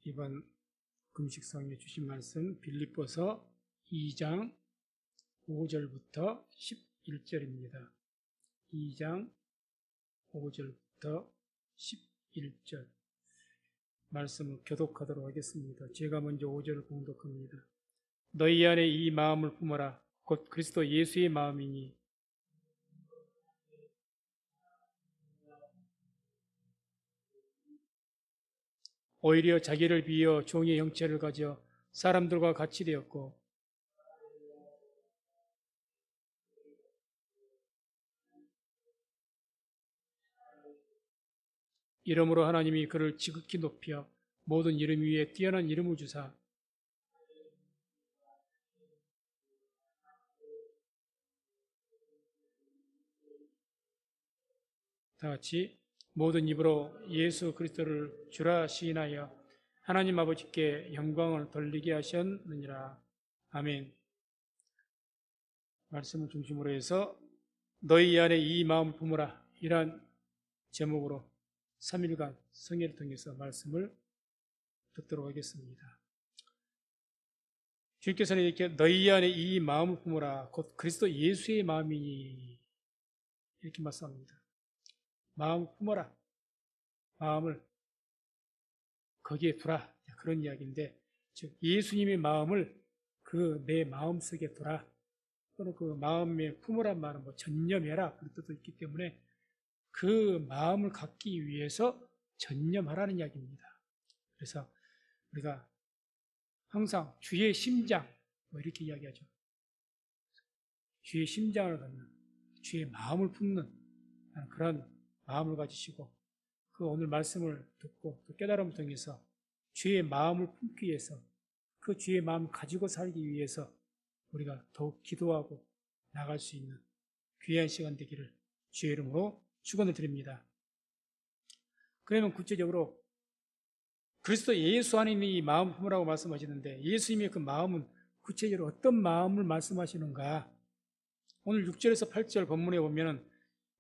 이번 금식성에 주신 말씀 빌립보서 2장 5절부터 11절입니다. 2장 5절부터 11절 말씀을 교독하도록 하겠습니다. 제가 먼저 5절을 봉독합니다. 너희 안에 이 마음을 품어라. 곧 그리스도 예수의 마음이니 오히려 자기를 비어 종의 형체를 가져 사람들과 같이 되었고 이러므로 하나님이 그를 지극히 높여 모든 이름 위에 뛰어난 이름을 주사 다 같이 모든 입으로 예수 그리스도를 주라 시인하여 하나님 아버지께 영광을 돌리게 하셨느니라. 아멘. 말씀을 중심으로 해서 너희 안에 이 마음을 품으라 이러한 제목으로 3일간 성회를 통해서 말씀을 듣도록 하겠습니다. 주님께서는 이렇게 너희 안에 이 마음을 품으라 곧 그리스도 예수의 마음이니 이렇게 말씀합니다. 마음을 품어라. 마음을 거기에 두라. 그런 이야기인데 즉 예수님의 마음을 그 내 마음속에 두라. 또는 그 마음에 품으란 말은 전념해라 그런 뜻도 있기 때문에 그 마음을 갖기 위해서 전념하라는 이야기입니다. 그래서 우리가 항상 주의 심장 이렇게 이야기하죠. 주의 심장을 갖는 주의 마음을 품는 그런 마음을 가지시고 그 오늘 말씀을 듣고 또 깨달음을 통해서 주의 마음을 품기 위해서 그 주의 마음을 가지고 살기 위해서 우리가 더욱 기도하고 나갈 수 있는 귀한 시간 되기를 주의 이름으로 축원을 드립니다. 그러면 구체적으로 그리스도 예수 안에 있는 이 마음 품으라고 말씀하시는데 예수님의 그 마음은 구체적으로 어떤 마음을 말씀하시는가? 오늘 6절에서 8절 본문에 보면은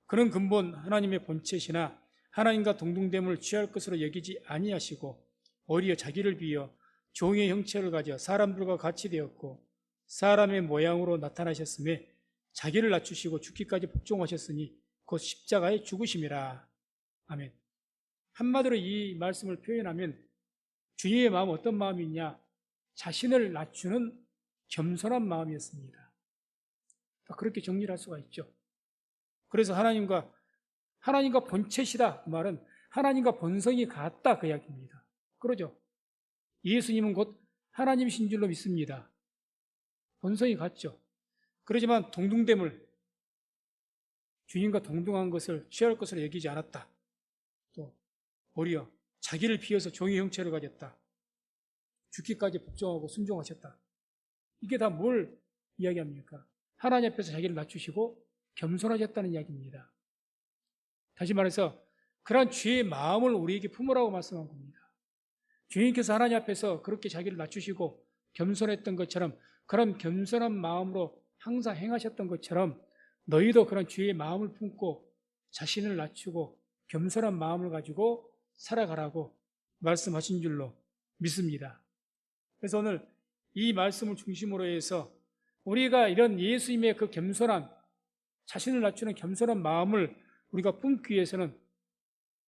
그런 근본 하나님의 본체시나 하나님과 동등됨을 취할 것으로 여기지 아니하시고 오히려 자기를 비어 종의 형체를 가져 사람들과 같이 되었고 사람의 모양으로 나타나셨음에 자기를 낮추시고 죽기까지 복종하셨으니 곧 십자가에 죽으심이라. 아멘. 한마디로 이 말씀을 표현하면 주님의 마음은 어떤 마음이냐? 자신을 낮추는 겸손한 마음이었습니다. 그렇게 정리를 할 수가 있죠. 그래서 하나님과 본체시다 그 말은 하나님과 본성이 같다 그 이야기입니다. 그러죠. 예수님은 곧 하나님이신 줄로 믿습니다. 본성이 같죠. 그렇지만 동등됨을 주님과 동등한 것을 취할 것으로 여기지 않았다. 또 오히려 자기를 비워서 종의 형체를 가졌다. 죽기까지 복종하고 순종하셨다. 이게 다 뭘 이야기합니까? 하나님 앞에서 자기를 낮추시고 겸손하셨다는 이야기입니다. 다시 말해서 그러한 주의 마음을 우리에게 품으라고 말씀한 겁니다. 주님께서 하나님 앞에서 그렇게 자기를 낮추시고 겸손했던 것처럼 그런 겸손한 마음으로 항상 행하셨던 것처럼 너희도 그런 주의 마음을 품고 자신을 낮추고 겸손한 마음을 가지고 살아가라고 말씀하신 줄로 믿습니다. 그래서 오늘 이 말씀을 중심으로 해서 우리가 이런 예수님의 그 겸손한 자신을 낮추는 겸손한 마음을 우리가 품기 위해서는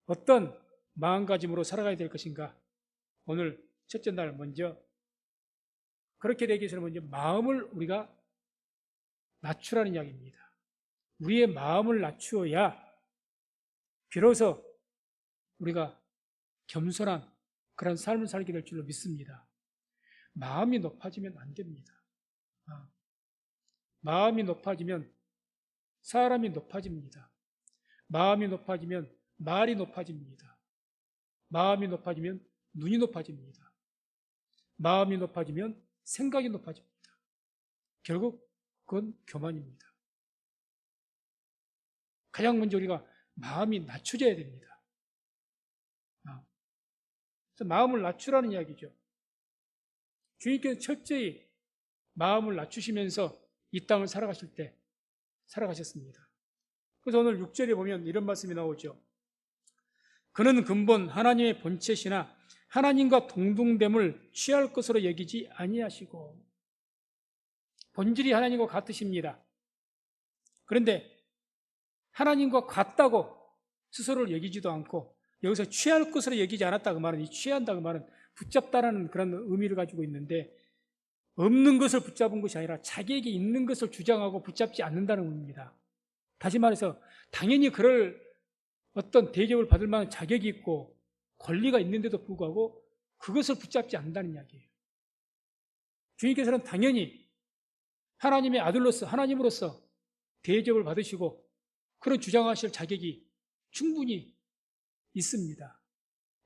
어떤 마음가짐으로 살아가야 될 것인가? 오늘 첫째 날 먼저 그렇게 되기 위해서는 먼저 마음을 우리가 낮추라는 이야기입니다. 우리의 마음을 낮추어야 비로소 우리가 겸손한 그런 삶을 살게 될 줄로 믿습니다. 마음이 높아지면 안 됩니다. 마음이 높아지면 사람이 높아집니다. 마음이 높아지면 말이 높아집니다. 마음이 높아지면 눈이 높아집니다. 마음이 높아지면 생각이 높아집니다. 결국 그건 교만입니다. 가장 먼저 우리가 마음이 낮춰져야 됩니다. 그래서 마음을 낮추라는 이야기죠. 주님께서 첫째히 마음을 낮추시면서 이 땅을 살아가실 때 살아가셨습니다. 그래서 오늘 6절에 보면 이런 말씀이 나오죠. 그는 근본 하나님의 본체시나 하나님과 동등됨을 취할 것으로 여기지 아니하시고, 본질이 하나님과 같으십니다. 그런데 하나님과 같다고 스스로를 여기지도 않고, 여기서 취할 것으로 여기지 않았다 그 말은, 이 취한다 그 말은 붙잡다라는 그런 의미를 가지고 있는데, 없는 것을 붙잡은 것이 아니라 자기에게 있는 것을 주장하고 붙잡지 않는다는 의미입니다. 다시 말해서 당연히 그럴 어떤 대접을 받을 만한 자격이 있고 권리가 있는데도 불구하고 그것을 붙잡지 않는다는 이야기예요. 주님께서는 당연히 하나님의 아들로서, 하나님으로서 대접을 받으시고 그런 주장하실 자격이 충분히 있습니다.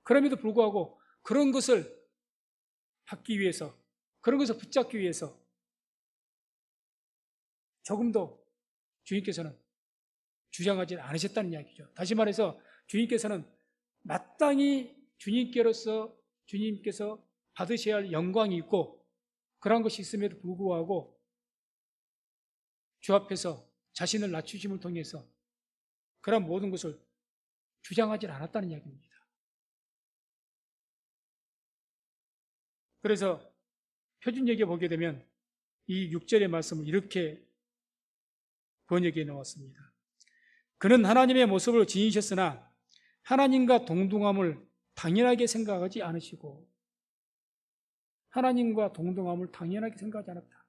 그럼에도 불구하고 그런 것을 받기 위해서, 그런 것을 붙잡기 위해서 조금도 주님께서는 주장하지 않으셨다는 이야기죠. 다시 말해서 주님께서는 마땅히 주님께서 받으셔야 할 영광이 있고 그러한 것이 있음에도 불구하고 주 앞에서 자신을 낮추심을 통해서 그런 모든 것을 주장하지 않았다는 이야기입니다. 그래서 표준역에 보게 되면 이 6절의 말씀을 이렇게 번역해 놓았습니다. 그는 하나님의 모습을 지니셨으나 하나님과 동등함을 당연하게 생각하지 않으시고, 하나님과 동등함을 당연하게 생각하지 않았다.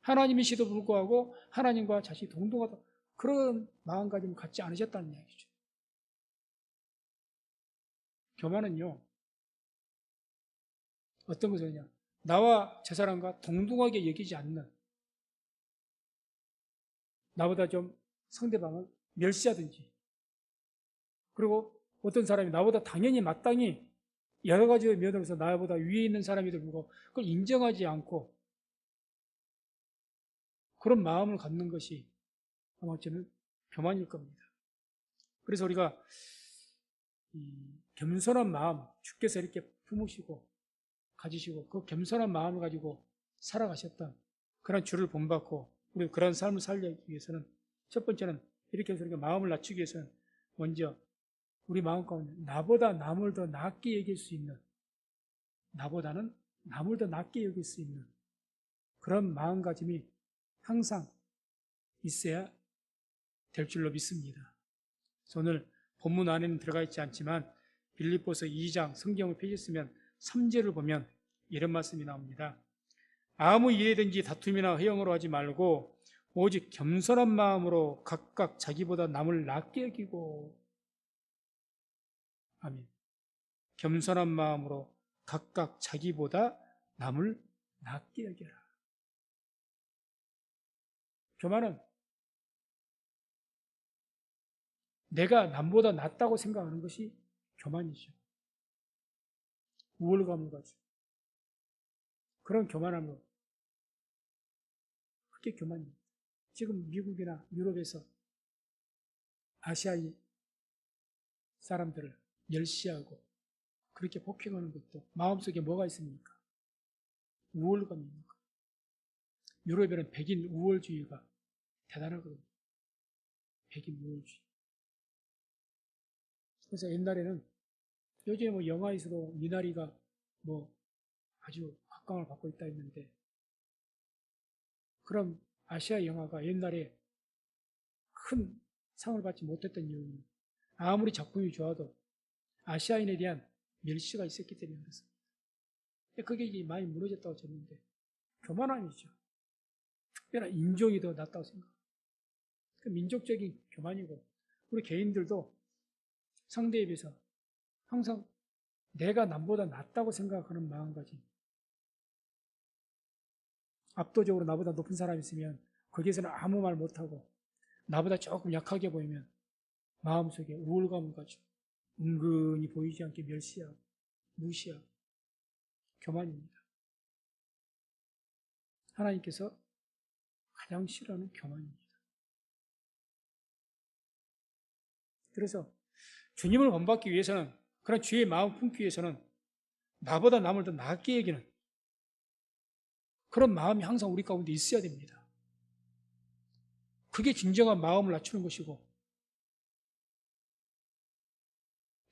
하나님이시도 불구하고 하나님과 자신이 동등하다, 그런 마음가짐을 갖지 않으셨다는 이야기죠. 교만은요, 어떤 것이냐, 나와 저 사람과 동등하게 여기지 않는, 나보다 좀 상대방을 멸시하든지, 그리고 어떤 사람이 나보다 당연히 마땅히 여러 가지 면으로서 나보다 위에 있는 사람이들 보고 그걸 인정하지 않고 그런 마음을 갖는 것이 아마 저는 교만일 겁니다. 그래서 우리가 이 겸손한 마음, 주께서 이렇게 품으시고 가지시고 그 겸손한 마음을 가지고 살아가셨던 그런 주를 본받고 우리 그런 삶을 살기 위해서는 첫 번째는 이렇게 해서 우리가 마음을 낮추기 위해서는 먼저 우리 마음 가운데 나보다 남을 더 낮게 여길 수 있는, 나보다는 남을 더 낮게 여길 수 있는 그런 마음가짐이 항상 있어야 될 줄로 믿습니다. 오늘 본문 안에는 들어가 있지 않지만 빌립보서 2장 성경을 펴셨으면 3절을 보면 이런 말씀이 나옵니다. 아무 일에든지 다툼이나 허영으로 하지 말고 오직 겸손한 마음으로 각각 자기보다 남을 낮게 여기고, 아멘. 겸손한 마음으로 각각 자기보다 남을 낮게 여겨라. 교만은 내가 남보다 낫다고 생각하는 것이 교만이죠. 우월감을 가지고 그런 교만함으로, 그게 교만입니다. 지금 미국이나 유럽에서 아시아의 사람들을 멸시하고 그렇게 폭행하는 것도 마음속에 뭐가 있습니까? 우월감입니까? 유럽에는 백인 우월주의가 대단하거든요. 백인 우월주의. 그래서 옛날에는, 요즘에 뭐 영화에서도 미나리가 뭐 아주 각광을 받고 있다 했는데, 그럼 아시아 영화가 옛날에 큰 상을 받지 못했던 이유는 아무리 작품이 좋아도 아시아인에 대한 멸시가 있었기 때문에 그렇습니다. 그게 이제 많이 무너졌다고 쳤는데, 교만함이죠. 특별한 인종이 더 낫다고 생각합니다. 그 민족적인 교만이고, 우리 개인들도 상대에 비해서 항상 내가 남보다 낫다고 생각하는 마음가짐. 압도적으로 나보다 높은 사람이 있으면 거기에서는 아무 말 못하고 나보다 조금 약하게 보이면 마음속에 우월감을 가지고 은근히 보이지 않게 멸시하고 무시하고, 교만입니다. 하나님께서 가장 싫어하는 교만입니다. 그래서 주님을 본받기 위해서는, 그런 주의 마음 품기 위해서는 나보다 남을 더 낮게 여기는 그런 마음이 항상 우리 가운데 있어야 됩니다. 그게 진정한 마음을 낮추는 것이고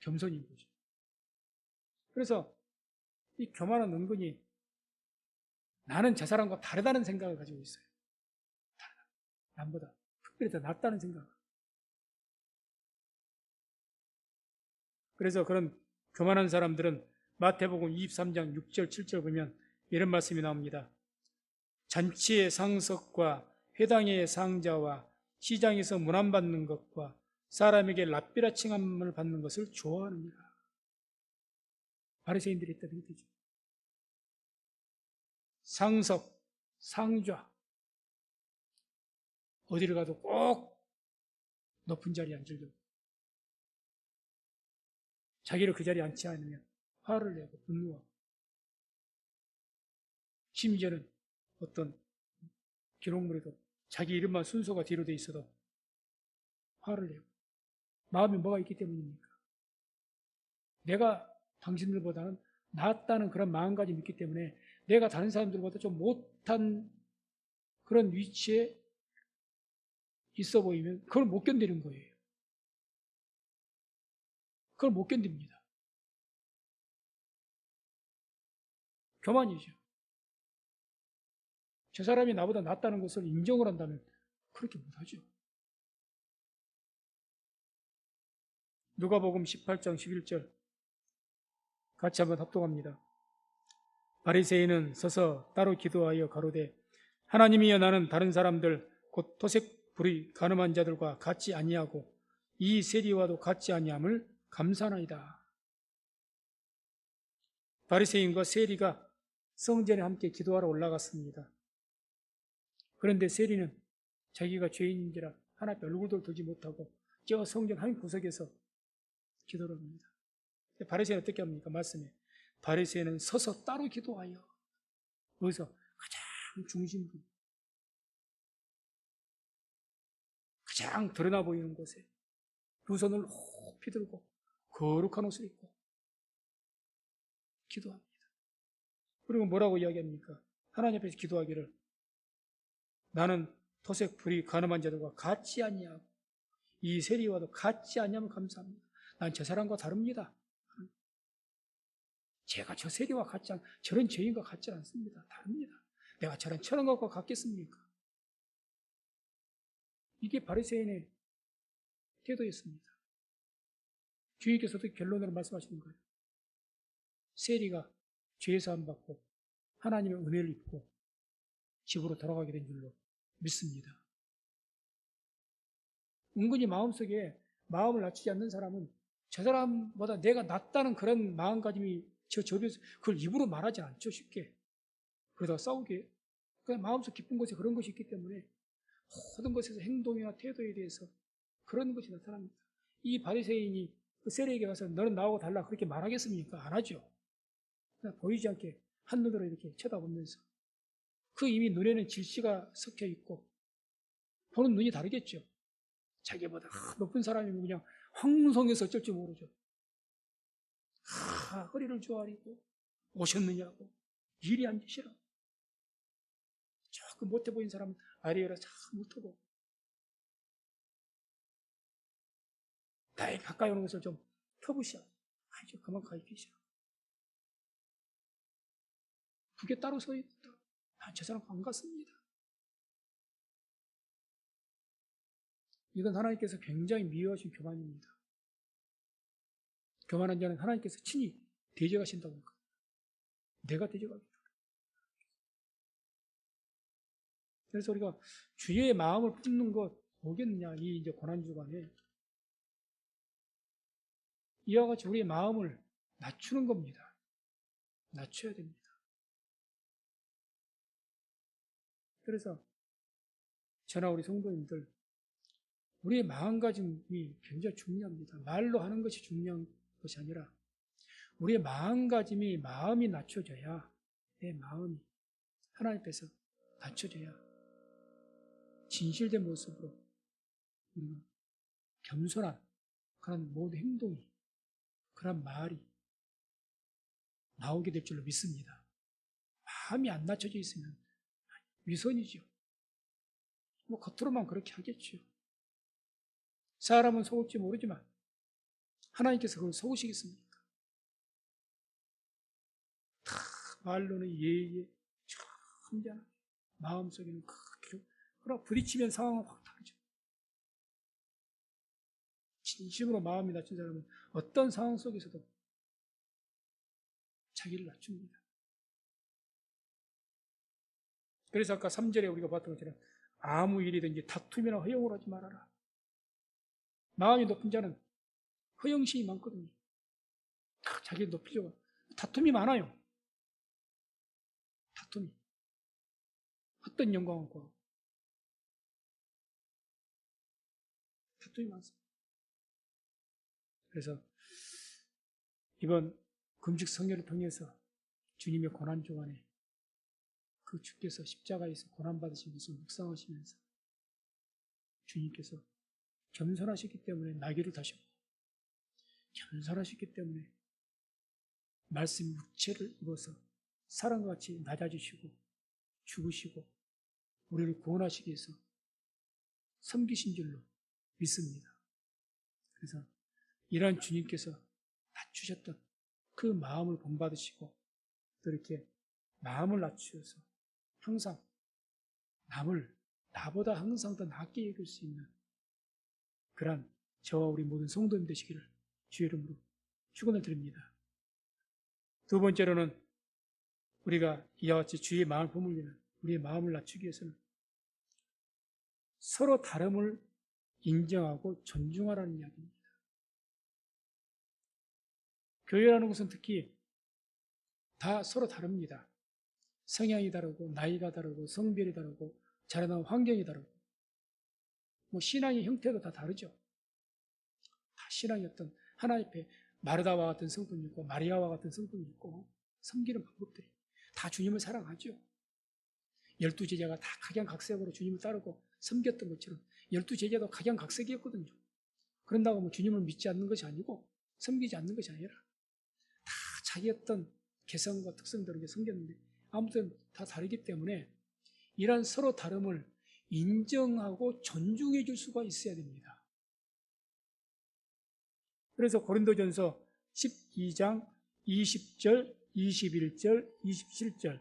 겸손인 거죠. 그래서 이 교만은 은근히 나는 저 사람과 다르다는 생각을 가지고 있어요. 다르다. 남보다 특별히 더 낫다는 생각. 그래서 그런 교만한 사람들은 마태복음 23장 6절, 7절 보면 이런 말씀이 나옵니다. 잔치의 상석과 회당의 상자와 시장에서 문안받는 것과 사람에게 랍비라 칭함을 받는 것을 좋아하느니라. 바리새인들이 했던 뜻이죠. 상석, 상좌. 어디를 가도 꼭 높은 자리에 앉으려고. 자기를 그 자리에 앉지 않으면 화를 내고 분노하고. 심지어는 어떤 기록물에도 자기 이름만 순서가 뒤로 돼 있어도 화를 내고. 마음에 뭐가 있기 때문입니까? 내가 당신들보다는 낫다는 그런 마음가짐이 있기 때문에 내가 다른 사람들보다 좀 못한 그런 위치에 있어 보이면 그걸 못 견디는 거예요. 그걸 못 견딥니다. 교만이죠. 저 사람이 나보다 낫다는 것을 인정을 한다면 그렇게 못하죠. 누가복음 18장 11절 같이 한번 합독합니다. 바리새인은 서서 따로 기도하여 가로되 하나님이여 나는 다른 사람들 곧 토색 불의 가늠한 자들과 같이 아니하고 이 세리와도 같이 아니함을 감사하나이다. 바리새인과 세리가 성전에 함께 기도하러 올라갔습니다. 그런데 세리는 자기가 죄인인지라 하나 앞에 얼굴도 들지 못하고 저 성전 한 구석에서 기도를 합니다. 바리새인은 어떻게 합니까? 말씀에 바리새인은 서서 따로 기도하여 거기서 가장 중심부 가장 드러나 보이는 곳에 두 손을 높이 들고 거룩한 옷을 입고 기도합니다. 그리고 뭐라고 이야기합니까? 하나님 앞에서 기도하기를 나는 토색 불의 가늠한 자들과 같이 아니하고 이 세리와도 같이 아니하면 감사합니다. 난 저 사람과 다릅니다. 제가 저 세리와 같지 저런 죄인과 같지 않습니다. 다릅니다. 내가 저런 것과 같겠습니까? 이게 바리새인의 태도였습니다. 주님께서도 결론으로 말씀하시는 거예요. 세리가 죄사함 받고 하나님의 은혜를 입고 집으로 돌아가게 된 줄로 믿습니다. 은근히 마음속에 마음을 낮추지 않는 사람은 저 사람보다 내가 낫다는 그런 마음가짐이 접해서 그걸 입으로 말하지 않죠, 쉽게. 그러다가 싸우게. 그냥 마음속 깊은 곳에 그런 것이 있기 때문에 모든 것에서 행동이나 태도에 대해서 그런 것이 나타납니다. 이 바리새인이 그 세리에게 가서 너는 나하고 달라 그렇게 말하겠습니까? 안 하죠. 그냥 보이지 않게 한눈으로 이렇게 쳐다보면서 그 이미 눈에는 질시가 섞여 있고 보는 눈이 다르겠죠. 자기보다 높은 사람이면 그냥 황송해서 어쩔 줄 모르죠. 허리를 조아리고 오셨느냐고 일이 앉으시라고. 조금 못해 보이는 사람은 아래에라 잘 훑어보고 나에 가까이 오는 것을 좀 터부시하고 아주 그만 가까이 계시라고. 그게 따로 서 있다. 난 저 사람 안 갔습니다. 이건 하나님께서 굉장히 미워하신 교만입니다. 교만한 자는 하나님께서 친히 대적하신다고 합니다. 내가 대적하겠다. 그래서 우리가 주의 마음을 품는 것 뭐겠느냐, 이 이제 고난주간에. 이와 같이 우리의 마음을 낮추는 겁니다. 낮춰야 됩니다. 그래서 저나 우리 성도님들, 우리의 마음가짐이 굉장히 중요합니다. 말로 하는 것이 중요한 것이 아니라 우리의 마음가짐이 마음이 낮춰져야 내 마음이 하나님 앞에서 낮춰져야 진실된 모습으로 우리가 겸손한 그런 모든 행동이 그런 말이 나오게 될 줄로 믿습니다. 마음이 안 낮춰져 있으면 위선이죠. 뭐 겉으로만 그렇게 하겠죠. 사람은 속을지 모르지만 하나님께서 그걸 속으시겠습니까? 말로는 예예, 천잖아. 마음속에는 크게. 그러나 부딪히면 상황은 확 다르죠. 진심으로 마음이 낮춘 사람은 어떤 상황 속에서도 자기를 낮춥니다. 그래서 아까 3절에 우리가 봤던 것처럼 아무 일이든지 다툼이나 허용을 하지 말아라. 마음이 높은 자는 허영심이 많거든요. 자기를 높이려고. 다툼이 많아요. 다툼이. 헛된 영광을 구하고. 다툼이 많습니다. 그래서 이번 금식 성회를 통해서 주님의 고난 주간에 그 주께서 십자가에서 고난받으신 것을 묵상하시면서 주님께서 겸손하셨기 때문에 나귀를 타셨고 겸손하셨기 때문에 말씀 육체를 입어서 사람과 같이 낮아지시고 죽으시고 우리를 구원하시기 위해서 섬기신 줄로 믿습니다. 그래서 이러한 주님께서 낮추셨던 그 마음을 본받으시고 또 이렇게 마음을 낮추어서 항상 남을 나보다 항상 더 낫게 여길 수 있는 그러한 저와 우리 모든 성도님 되시기를 주의 이름으로 축원을 드립니다. 두 번째로는 우리가 이와 같이 주의 마음을 버물리는 우리의 마음을 낮추기 위해서는 서로 다름을 인정하고 존중하라는 이야기입니다. 교회라는 것은 특히 다 서로 다릅니다. 성향이 다르고 나이가 다르고 성별이 다르고 자라난 환경이 다르고 신앙의 형태도 다 다르죠. 다 신앙이 어떤 하나님 앞에 마르다와 같은 성품이 있고 마리아와 같은 성품이 있고 섬기는 방법들이 다 주님을 사랑하죠. 12제자가 다 각양각색으로 주님을 따르고 섬겼던 것처럼 12제자도 각양각색이었거든요. 그런다고 뭐 주님을 믿지 않는 것이 아니고 섬기지 않는 것이 아니라 다 자기 어떤 개성과 특성대로 섬겼는데 아무튼 다 다르기 때문에 이런 서로 다름을 인정하고 존중해 줄 수가 있어야 됩니다. 그래서 고린도전서 12장 20절, 21절, 27절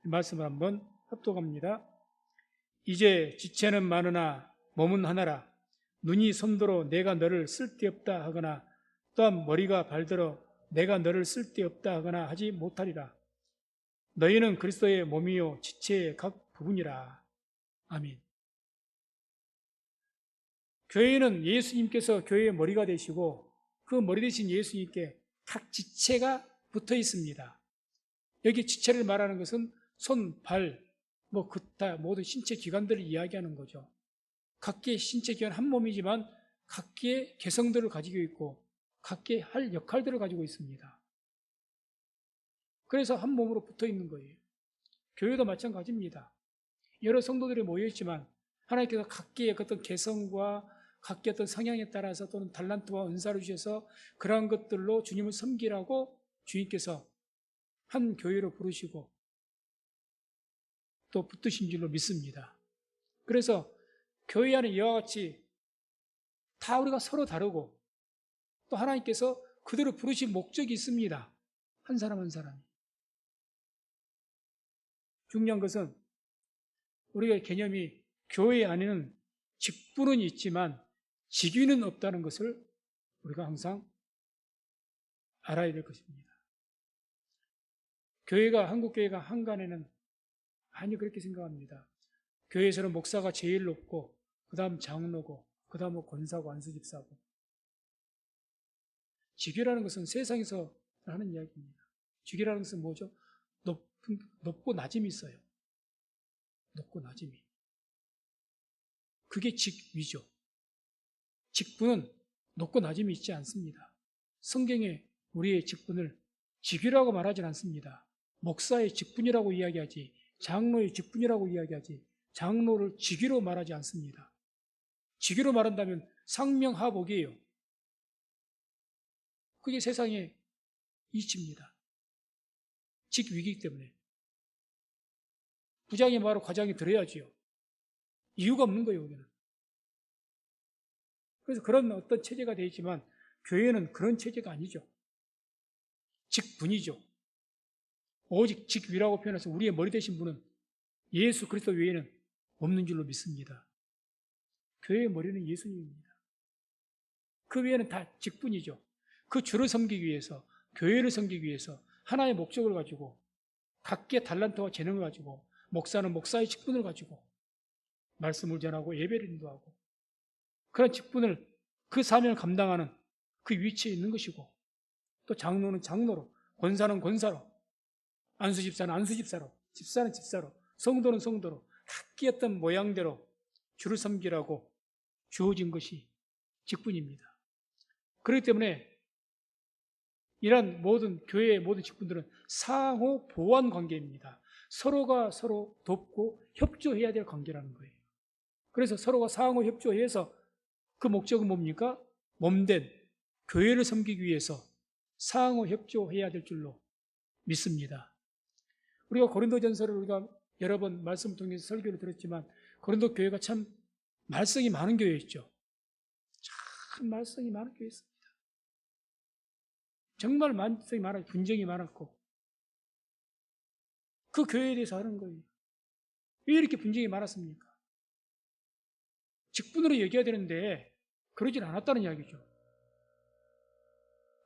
말씀을 한번 합독합니다. 이제 지체는 많으나 몸은 하나라. 눈이 손들어 내가 너를 쓸데없다 하거나 또한 머리가 발들어 내가 너를 쓸데없다 하거나 하지 못하리라. 너희는 그리스도의 몸이요 지체의 각 부분이라. 아멘. 교회는 예수님께서 교회의 머리가 되시고 그 머리 되신 예수님께 각 지체가 붙어 있습니다. 여기 지체를 말하는 것은 손, 발, 그타 모든 신체 기관들을 이야기하는 거죠. 각기의 신체 기관 한 몸이지만 각기의 개성들을 가지고 있고 각기의 할 역할들을 가지고 있습니다. 그래서 한 몸으로 붙어 있는 거예요. 교회도 마찬가지입니다. 여러 성도들이 모여 있지만 하나님께서 각기의 어떤 개성과 각기 어떤 성향에 따라서 또는 달란트와 은사를 주셔서 그러한 것들로 주님을 섬기라고 주님께서 한 교회로 부르시고 또 붙드신 줄로 믿습니다. 그래서 교회 안에 이와 같이 다 우리가 서로 다르고 또 하나님께서 그대로 부르신 목적이 있습니다. 한 사람 한 사람이. 중요한 것은 우리가 개념이 교회 안에는 직분은 있지만 직위는 없다는 것을 우리가 항상 알아야 될 것입니다. 한국교회가 한간에는 많이 그렇게 생각합니다. 교회에서는 목사가 제일 높고 그 다음 장로고 그 다음 권사고 안수집사고. 직위라는 것은 세상에서 하는 이야기입니다. 직위라는 것은 뭐죠? 높고 낮음이 있어요. 높고 낮음이. 그게 직위죠. 직분은 높고 낮음이 있지 않습니다. 성경에 우리의 직분을 직위라고 말하지 않습니다. 목사의 직분이라고 이야기하지, 장로의 직분이라고 이야기하지, 장로를 직위로 말하지 않습니다. 직위로 말한다면 상명하복이에요. 그게 세상의 이치입니다. 직위이기 때문에. 부장이 바로 과장이 들어야지요. 이유가 없는 거예요, 여기는. 그래서 그런 어떤 체제가 되어 있지만 교회는 그런 체제가 아니죠. 직분이죠. 오직 직위라고 표현해서 우리의 머리 되신 분은 예수 그리스도 외에는 없는 줄로 믿습니다. 교회의 머리는 예수님입니다. 그 외에는 다 직분이죠. 그 주를 섬기기 위해서, 교회를 섬기기 위해서 하나의 목적을 가지고 각기의 달란트와 재능을 가지고 목사는 목사의 직분을 가지고 말씀을 전하고 예배를 인도하고 그런 직분을 그 사명을 감당하는 그 위치에 있는 것이고 또 장로는 장로로 권사는 권사로 안수집사는 안수집사로 집사는 집사로 성도는 성도로 각기 어떤 모양대로 주를 섬기라고 주어진 것이 직분입니다. 그렇기 때문에 이런 모든 교회의 모든 직분들은 상호 보완 관계입니다. 서로가 서로 돕고 협조해야 될 관계라는 거예요. 그래서 서로가 상호 협조해서 그 목적은 뭡니까? 몸된 교회를 섬기기 위해서 상호 협조해야 될 줄로 믿습니다. 우리가 고린도전서를 우리가 여러 번 말씀을 통해서 설교를 들었지만 고린도 교회가 참 말썽이 많은 교회였죠. 참 말썽이 많은 교회였습니다. 정말 말썽이 많았고 분쟁이 많았고 그 교회에 대해서 하는 거예요. 왜 이렇게 분쟁이 많았습니까? 직분으로 얘기해야 되는데 그러진 않았다는 이야기죠.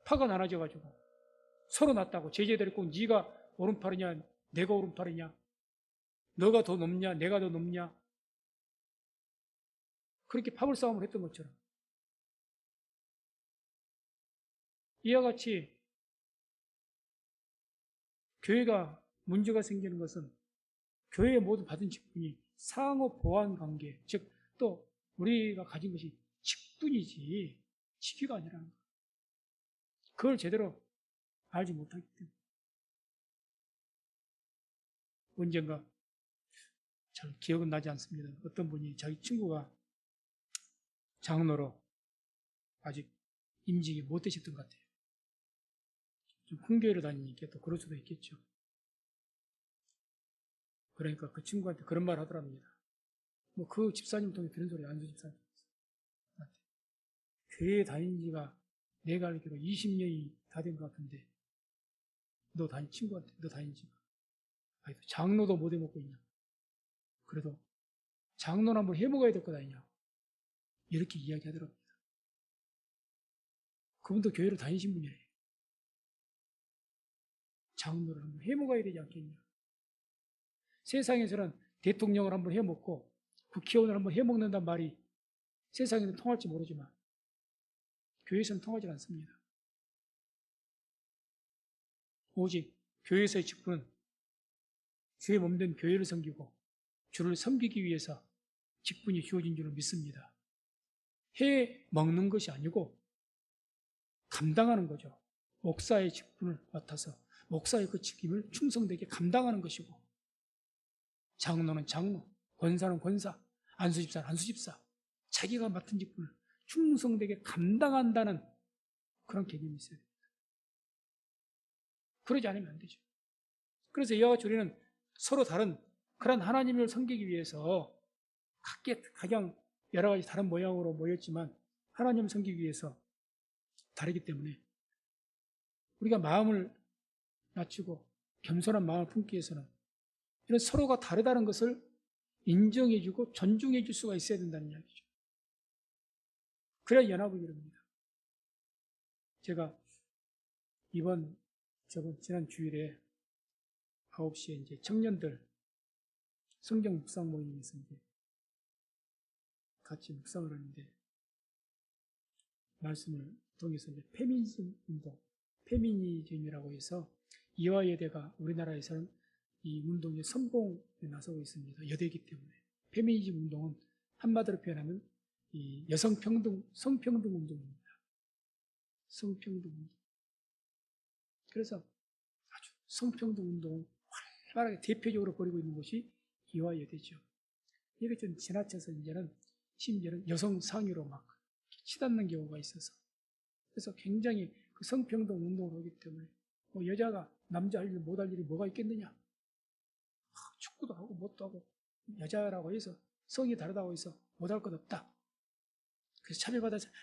파가 나눠져가지고 서로 났다고 제자들이 꼭 네가 오른팔이냐 내가 오른팔이냐 너가 더 높냐 내가 더 높냐 그렇게 파벌 싸움을 했던 것처럼 이와 같이 교회가 문제가 생기는 것은 교회의 모든 받은 직분이 상호 보완 관계, 즉 또 우리가 가진 것이 직분이지 직위가 아니라는 것. 그걸 제대로 알지 못하기 때문에 언젠가 잘 기억은 나지 않습니다. 어떤 분이 자기 친구가 장로로 아직 임직이 못 되셨던 것 같아요. 좀 큰 교회로 다니니까 또 그럴 수도 있겠죠. 그러니까 그 친구한테 그런 말 하더랍니다. 뭐 그 집사님 통해 들은 소리 안수 집사님. 교회에 다닌 지가 내가 알기로 20년이 다 된 것 같은데 친구한테 너 다닌 지가 장로도 못 해먹고 있냐. 그래도 장로는 한번 해먹어야 될 것 아니냐. 이렇게 이야기하더랍니다. 그분도 교회를 다니신 분이에요. 장로를 한번 해먹어야 되지 않겠냐. 세상에서는 대통령을 한번 해먹고 국회의원을 한번 해먹는단 말이 세상에는 통할지 모르지만 교회에서는 통하지 않습니다. 오직 교회에서의 직분은 주의 몸된 교회를 섬기고 주를 섬기기 위해서 직분이 주어진 줄을 믿습니다. 해 먹는 것이 아니고 감당하는 거죠. 목사의 직분을 맡아서 목사의 그 직임을 충성되게 감당하는 것이고 장로는 장로, 권사는 권사, 안수집사는 안수집사 자기가 맡은 직분을 충성되게 감당한다는 그런 개념이 있어야 됩니다. 그러지 않으면 안 되죠. 그래서 이와 같이 우리는 서로 다른 그런 하나님을 섬기기 위해서 각양 여러 가지 다른 모양으로 모였지만 하나님을 섬기기 위해서 다르기 때문에 우리가 마음을 낮추고 겸손한 마음을 품기 위해서는 이런 서로가 다르다는 것을 인정해주고 존중해줄 수가 있어야 된다는 이야기죠. 그래야 연합을 이룹니다. 제가 지난 주일에 9시에 이제 청년들 성경 묵상 모임이 있었는데 같이 묵상을 하는데 말씀을 통해서 이제 페미니즘 운동, 페미니즘이라고 해서 이화여대가 우리나라에서는 이 운동의 선봉에 나서고 있습니다. 여대이기 때문에. 페미니즘 운동은 한마디로 표현하면 이 성평등 운동입니다. 성평등 운동. 그래서 아주 성평등 운동을 활발하게 대표적으로 벌이고 있는 곳이 이화여대죠. 이게 좀 지나쳐서 심지어는 여성 상위로 막 치닫는 경우가 있어서 그래서 굉장히 그 성평등 운동을 하기 때문에 뭐 여자가 남자 할 일 못할 일이 뭐가 있겠느냐. 축구도 하고 뭣도 하고 여자라고 해서 성이 다르다고 해서 못할 것 없다. 그래서 차별받아서는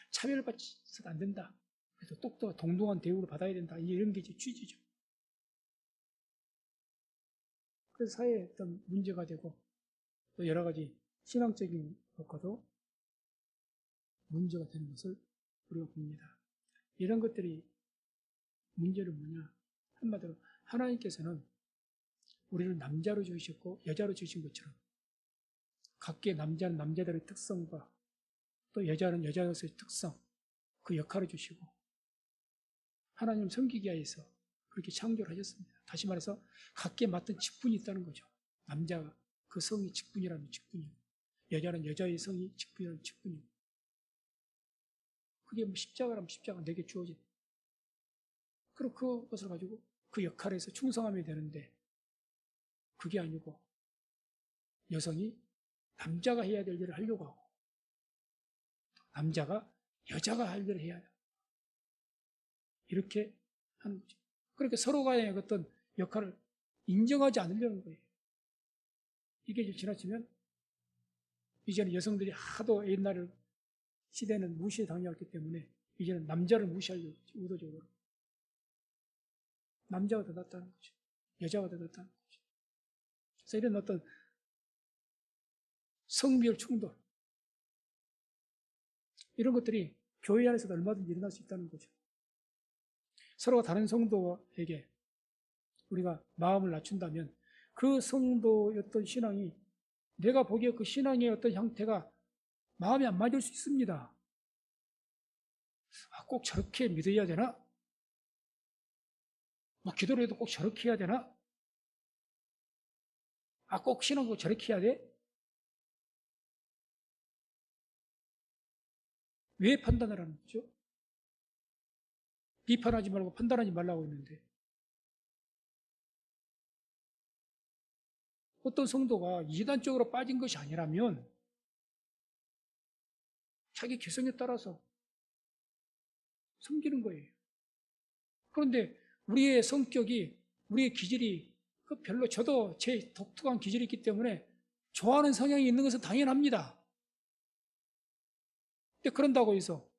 안 된다. 그래서 똑똑한 동등한 대우를 받아야 된다. 이런 게 이제 취지죠. 그래서 사회에 어떤 문제가 되고 또 여러 가지 신앙적인 것과도 문제가 되는 것을 우리가 봅니다. 이런 것들이 문제는 뭐냐? 한마디로 하나님께서는 우리를 남자로 주셨고 여자로 주신 것처럼 각기의 남자는 남자들의 특성과 또 여자는 여자로서의 특성, 그 역할을 주시고 하나님 섬기기 위해서 그렇게 창조를 하셨습니다. 다시 말해서 각기에 맞던 직분이 있다는 거죠. 남자가 그 성이 직분이라면 직분이고 여자는 여자의 성이 직분이라면 직분이고 그게 뭐 십자가라면 십자가 내게 주어진 그리고 그것을 가지고 그 역할에서 충성하면 되는데 그게 아니고 여성이 남자가 해야 될 일을 하려고 하고 남자가 여자가 할 일을 해야 해요. 이렇게 하는 거죠. 그러니까 서로 간의 어떤 역할을 인정하지 않으려는 거예요. 이게 좀 지나치면 이제는 여성들이 하도 옛날 시대는 무시에 당해왔기 때문에 이제는 남자를 무시하려고 의도적으로 남자가 더 낫다는 거죠. 여자가 더 낫다는 거죠. 그래서 이런 어떤 성별 충돌 이런 것들이 교회 안에서도 얼마든지 일어날 수 있다는 거죠. 서로가 다른 성도에게 우리가 마음을 낮춘다면 그 성도의 어떤 신앙이 내가 보기에 그 신앙의 어떤 형태가 마음에 안 맞을 수 있습니다. 꼭 저렇게 믿어야 되나? 기도를 해도 꼭 저렇게 해야 되나? 꼭 신앙도 저렇게 해야 돼? 왜 판단을 하는 거죠? 비판하지 말고 판단하지 말라고 했는데 어떤 성도가 이단적으로 빠진 것이 아니라면 자기 개성에 따라서 섬기는 거예요. 그런데 우리의 성격이, 우리의 기질이 별로 저도 제 독특한 기질이 있기 때문에 좋아하는 성향이 있는 것은 당연합니다. 근데 그런다고 해서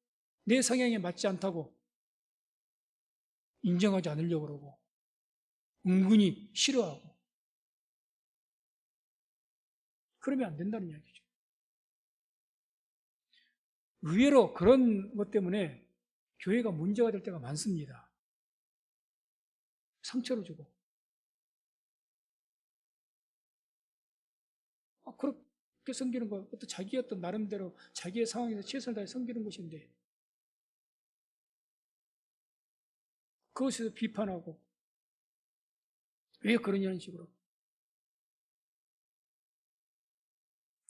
내 성향에 맞지 않다고 인정하지 않으려고 그러고 은근히 싫어하고 그러면 안 된다는 이야기죠. 의외로 그런 것 때문에 교회가 문제가 될 때가 많습니다. 상처를 주고 그렇게 섬기는 거 어떤 자기 어떤 나름대로 자기의 상황에서 최선을 다해 섬기는 것인데 그것에서 비판하고 왜 그러냐는 식으로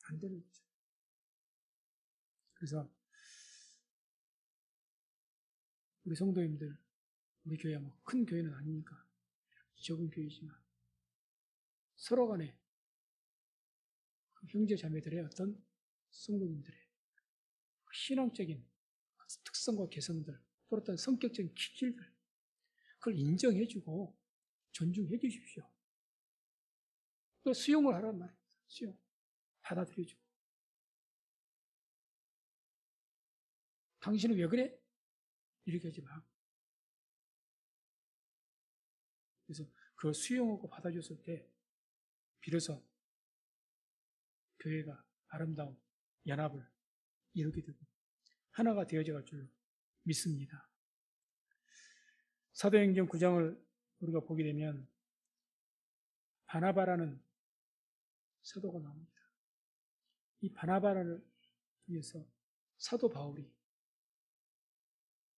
안 되는 거죠. 그래서 우리 성도님들 우리 교회가 뭐 큰 교회는 아니니까 적은 교회지만 서로 간에 형제 자매들의 어떤 성도님들의 신앙적인 특성과 개성들 또 어떤 성격적인 기질들 그걸 인정해주고 존중해 주십시오. 또 수용을 하란 말입니다. 수용. 받아들여주고. 당신은 왜 그래? 이렇게 하지 마. 그래서 그걸 수용하고 받아줬을 때 비로소 교회가 아름다운 연합을 이루게 되고 하나가 되어져 갈 줄로 믿습니다. 사도행전 9장을 우리가 보게 되면 바나바라는 사도가 나옵니다. 이 바나바를 위해서 사도 바울이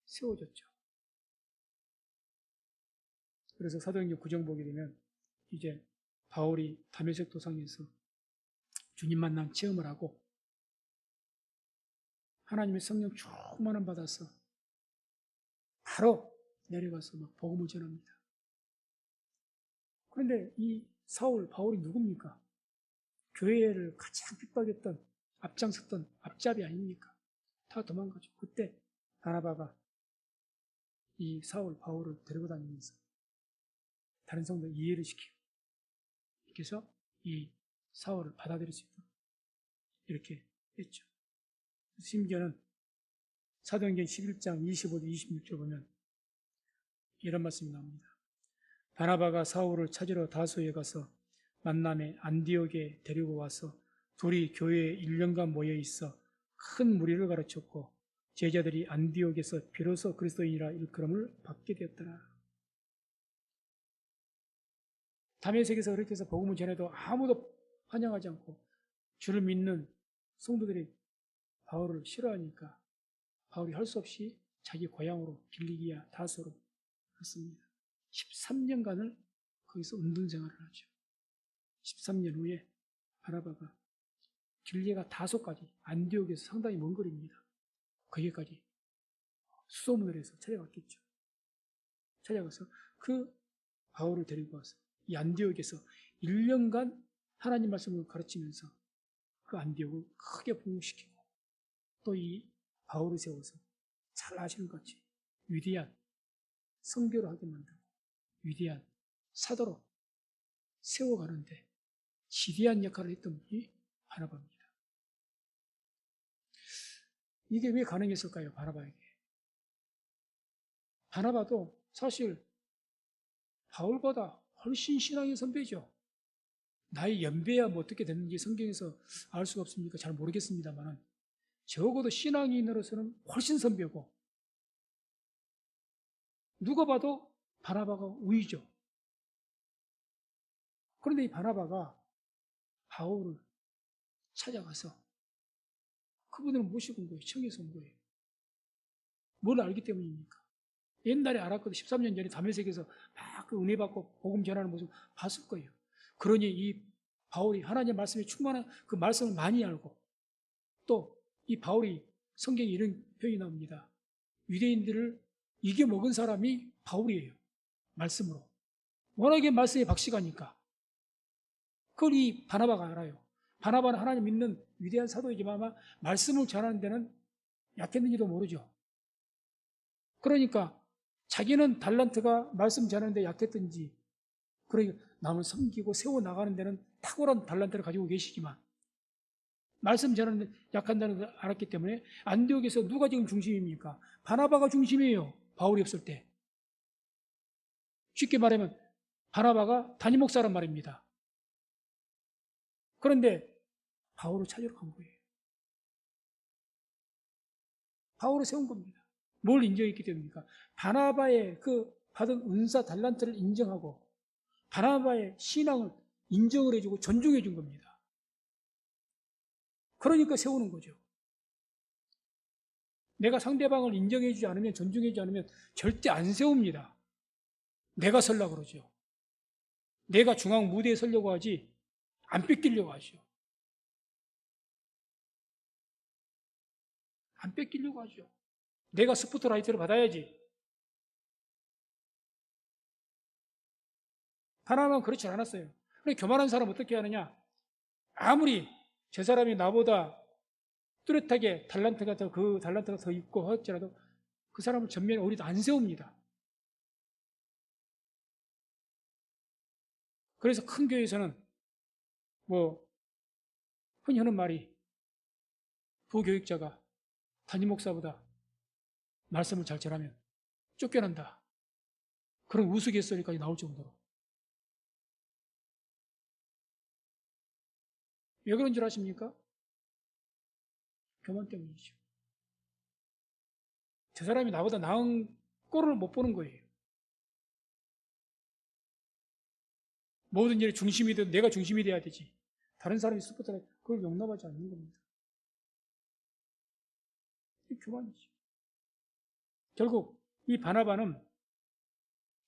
세워졌죠. 그래서 사도행전 9장 보게 되면 이제 바울이 다메섹 도상에서 주님 만남 체험을 하고 하나님의 성령 충만함 받아서 바로 내려가서 막 복음을 전합니다. 그런데 이 사울, 바울이 누굽니까? 교회를 가장 핍박했던, 앞장섰던 앞잡이 아닙니까? 다 도망가죠. 그때 바나바가 이 사울, 바울을 데리고 다니면서 다른 성도 이해를 시키고 이렇게 해서 이 사울을 받아들일 수 있도록 이렇게 했죠. 심지어는 사도행전 11장 25절 26절 보면 이런 말씀이 나옵니다. 바나바가 사울을 찾으러 다소에 가서 만남에 안디옥에 데리고 와서 둘이 교회에 1년간 모여 있어 큰 무리를 가르쳤고 제자들이 안디옥에서 비로소 그리스도인이라 일컬음을 받게 되었더라. 다메섹에서 그렇게 해서 복음을 전해도 아무도 환영하지 않고 주를 믿는 성도들이 바울을 싫어하니까 바울이 할 수 없이 자기 고향으로 길리기아 다소로 갔습니다. 13년간을 거기서 운동 생활을 하죠. 13년 후에 바나바가 길리기아 다소까지 안디옥에서 상당히 먼 거리입니다. 거기까지 수소문을 해서 찾아갔겠죠. 찾아가서 그 바울을 데리고 와서 이 안디옥에서 1년간 하나님 말씀을 가르치면서 그 안디옥을 크게 부흥시키고 또 이 바울을 세워서 잘 아시는 것 같이 위대한 선교를 하게 만들고 위대한 사도로 세워가는데 지대한 역할을 했던 분이 바나바입니다. 이게 왜 가능했을까요? 바나바에게. 바나바도 사실 바울보다 훨씬 신앙의 선배죠. 나이 연배야 뭐 어떻게 됐는지 성경에서 알 수가 없으니까 잘 모르겠습니다만 적어도 신앙인으로서는 훨씬 선배고 누가 봐도 바나바가 우위죠. 그런데 이 바나바가 바울을 찾아가서 그분을 모시고 온 거예요. 청해서 온 거예요. 뭘 알기 때문입니까? 옛날에 알았거든. 13년 전에 다메섹에서 막 그 은혜 받고 복음 전하는 모습 봤을 거예요. 그러니 이 바울이 하나님의 말씀에 충만한 그 말씀을 많이 알고 또 이 바울이 성경에 이런 표현이 나옵니다. 유대인들을 이겨먹은 사람이 바울이에요. 말씀으로. 워낙에 말씀에 박식하니까. 그걸 이 바나바가 알아요. 바나바는 하나님 믿는 위대한 사도이지만 아마 말씀을 전하는 데는 약했는지도 모르죠. 그러니까 자기는 달란트가 말씀 전하는 데 약했든지 그러니까 남을 섬기고 세워나가는 데는 탁월한 달란트를 가지고 계시지만 말씀 전하는 데 약한다는 걸 알았기 때문에 안디옥에서 누가 지금 중심입니까? 바나바가 중심이에요. 바울이 없을 때. 쉽게 말하면 바나바가 담임 목사란 말입니다. 그런데 바울을 찾으러 간 거예요. 바울을 세운 겁니다. 뭘 인정했기 때문입니까? 바나바의 그 받은 은사 달란트를 인정하고 바나바의 신앙을 인정을 해주고 존중해 준 겁니다. 그러니까 세우는 거죠. 내가 상대방을 인정해 주지 않으면 존중해 주지 않으면 절대 안 세웁니다. 내가 서려고 그러죠. 내가 중앙 무대에 서려고 하지 안 뺏기려고 하죠. 안 뺏기려고 하죠. 내가 스포트라이트를 받아야지. 바나바는 그렇지 않았어요. 그런데 교만한 사람은 어떻게 하느냐? 아무리 저 사람이 나보다 뚜렷하게 그 달란트가 더 있고 할지라도 그 사람을 전면에 우리도 안 세웁니다. 그래서 큰 교회에서는 뭐 흔히 하는 말이 부교육자가 담임 목사보다 말씀을 잘 전하면 쫓겨난다. 그런 우스갯소리까지 나올 정도로. 왜 그런 줄 아십니까? 교만 때문이죠. 저 사람이 나보다 나은 꼴을 못 보는 거예요. 모든 일의 중심이 되든 내가 중심이 돼야 되지. 다른 사람이 스포트라이트 그걸 용납하지 않는 겁니다. 이게 교만이죠. 결국 이 바나바는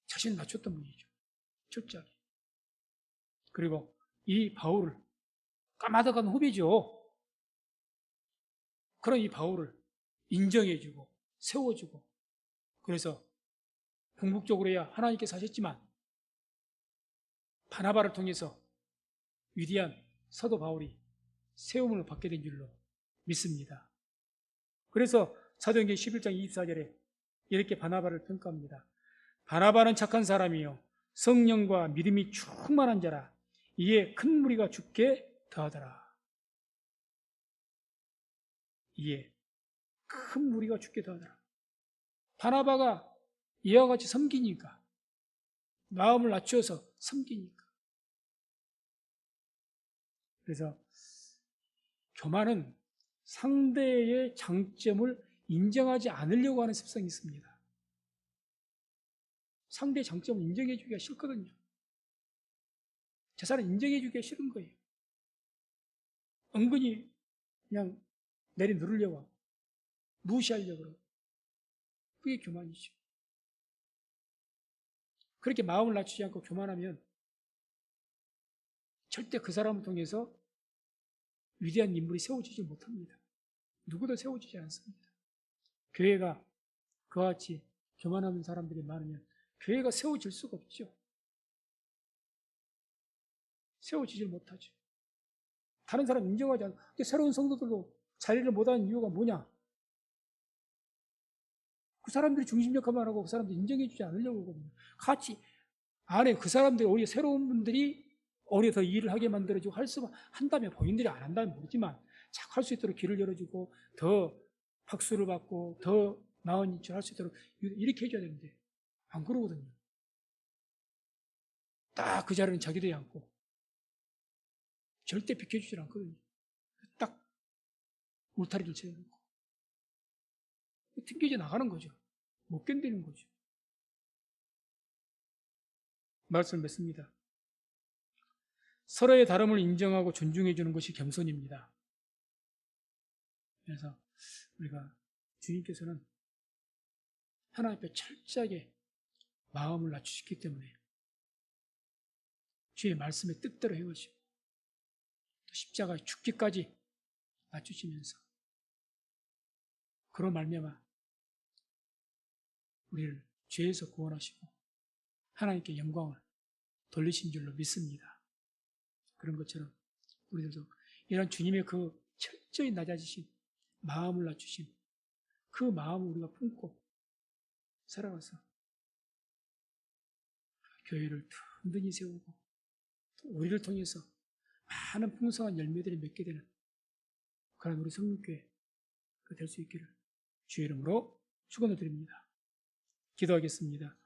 자신을 낮췄던 분이죠. 철저하게. 그리고 이 바울을 까마득한 후배죠. 그런 이 바울을 인정해주고 세워주고 그래서 궁극적으로야 하나님께서 하셨지만 바나바를 통해서 위대한 사도 바울이 세움을 받게 된 줄로 믿습니다. 그래서 사도행전 11장 24절에 이렇게 바나바를 평가합니다. 바나바는 착한 사람이요 성령과 믿음이 충만한 자라 이에 큰 무리가 죽게 더하더라. 이에 큰 무리가 죽게 더하더라. 바나바가 이와 같이 섬기니까 마음을 낮추어서 섬기니까 그래서 교만은 상대의 장점을 인정하지 않으려고 하는 습성이 있습니다. 상대의 장점을 인정해 주기가 싫거든요. 저 사람 인정해 주기가 싫은 거예요. 은근히 그냥 내리 누르려고 하고, 무시하려고 그러고. 그게 교만이죠. 그렇게 마음을 낮추지 않고 교만하면 절대 그 사람을 통해서 위대한 인물이 세워지지 못합니다. 누구도 세워지지 않습니다. 교회가 그와 같이 교만하는 사람들이 많으면 교회가 세워질 수가 없죠. 세워지질 못하죠. 다른 사람 인정하지 않고, 새로운 성도들도 자리를 못하는 이유가 뭐냐? 그 사람들이 중심 역할만 하고 그 사람들 인정해주지 않으려고 하거든요. 같이 안에 그 사람들, 오히려 새로운 분들이 오히려 더 일을 하게 만들어주고 한다면 본인들이 안 한다면 모르지만 자꾸 할 수 있도록 길을 열어주고 더 박수를 받고 더 나은 일을 할 수 있도록 이렇게 해줘야 되는데 안 그러거든요. 딱 그 자리는 자기들이 앉고 절대 비켜주질 않거든요. 딱 울타리를 세워놓고 튕겨져 나가는 거죠. 못 견디는 거죠. 말씀을 맺습니다. 서로의 다름을 인정하고 존중해 주는 것이 겸손입니다. 그래서 우리가 주님께서는 하나님 앞에 철저하게 마음을 낮추셨기 때문에 주의 말씀의 뜻대로 해오시고 십자가에 죽기까지 낮추시면서 그로 말미암아 우리를 죄에서 구원하시고 하나님께 영광을 돌리신 줄로 믿습니다. 그런 것처럼 우리들도 이런 주님의 그 철저히 낮아지신 마음을 낮추신 그 마음을 우리가 품고 살아가서 교회를 든든히 세우고 또 우리를 통해서 많은 풍성한 열매들이 맺게 되는 그런 우리 성육교회가 될 수 있기를 주의 이름으로 축원을 드립니다. 기도하겠습니다.